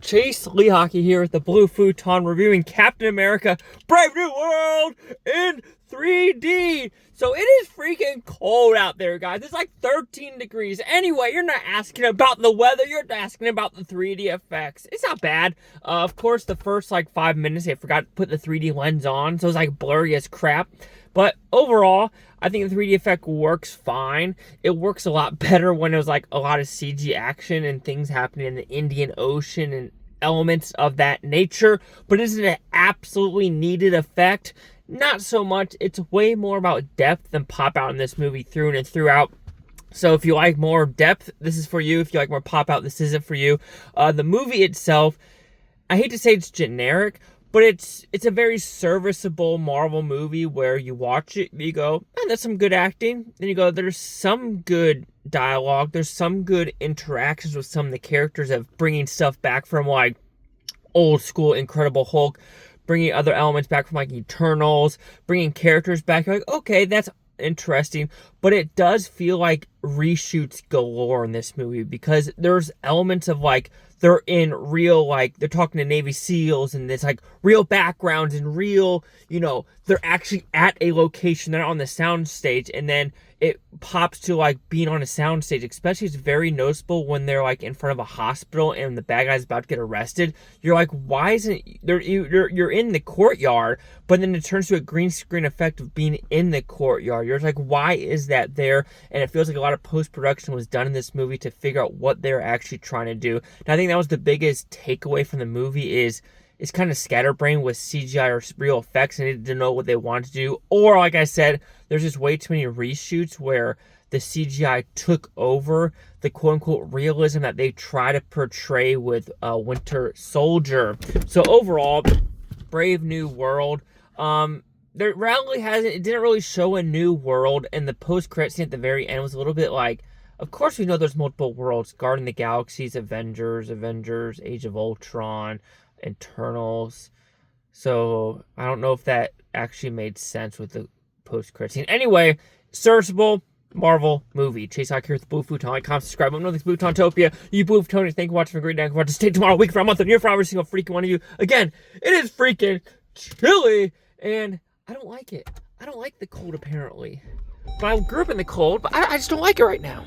Chase Lehocky here with the Blue Futon reviewing Captain America Brave New World in 3D. So it is freaking cold out there, guys. It's like 13 degrees. Anyway, you're not asking about the weather. You're asking about the 3D effects. It's not bad. Of course, the first like 5 minutes, I forgot to put the 3D lens on. So it's like blurry as crap. But overall, I think the 3D effect works fine. It works a lot better when there's like a lot of CG action and things happening in the Indian Ocean and elements of that nature. But is it an absolutely needed effect? Not so much. It's way more about depth than pop out in this movie through and throughout. So if you like more depth, this is for you. If you like more pop out, this isn't for you. The movie itself, I hate to say it's generic, but it's a very serviceable Marvel movie where you watch it, you go, oh, that's some good acting. Then you go, there's some good dialogue. There's some good interactions with some of the characters of bringing stuff back from like old school Incredible Hulk, bringing other elements back from like Eternals, bringing characters back. You're like, okay, that's interesting, but it does feel like reshoots galore in this movie because there's elements of like they're in real, like they're talking to Navy SEALs and there's like real backgrounds and real, you know, they're actually at a location, they're on the sound stage, and then it pops to like being on a sound stage. Especially it's very noticeable when they're like in front of a hospital and the bad guy's about to get arrested. You're like, why isn't you're in the courtyard, but then it turns to a green screen effect of being in the courtyard. You're like, why is that there? And it feels like a lot of post-production was done in this movie to figure out what they're actually trying to do. And I think that was the biggest takeaway from the movie is it's kind of scatterbrained with CGI or real effects and they didn't know what they wanted to do. Or like I said, there's just way too many reshoots where the CGI took over the quote-unquote realism that they try to portray with Winter Soldier. So overall, Brave New World, there really it didn't really show a new world, and the post-credit scene at the very end was a little bit like, of course we know there's multiple worlds, Guardians of the Galaxies, Avengers, Age of Ultron, Eternals. So I don't know if that actually made sense with the post-credit scene. Anyway, serviceable Marvel movie. Chase Lehocky here with the Blue Futon. Like, comment, subscribe. Let me know this Bluetontopia. You Blue Futonians, thank you for watching. Have a great day. Watch to stay tomorrow, week, for a month, and year for every single freaking one of you. Again, it is freaking chilly, and I don't like it. I don't like the cold, apparently. But I grew up in the cold, but I just don't like it right now.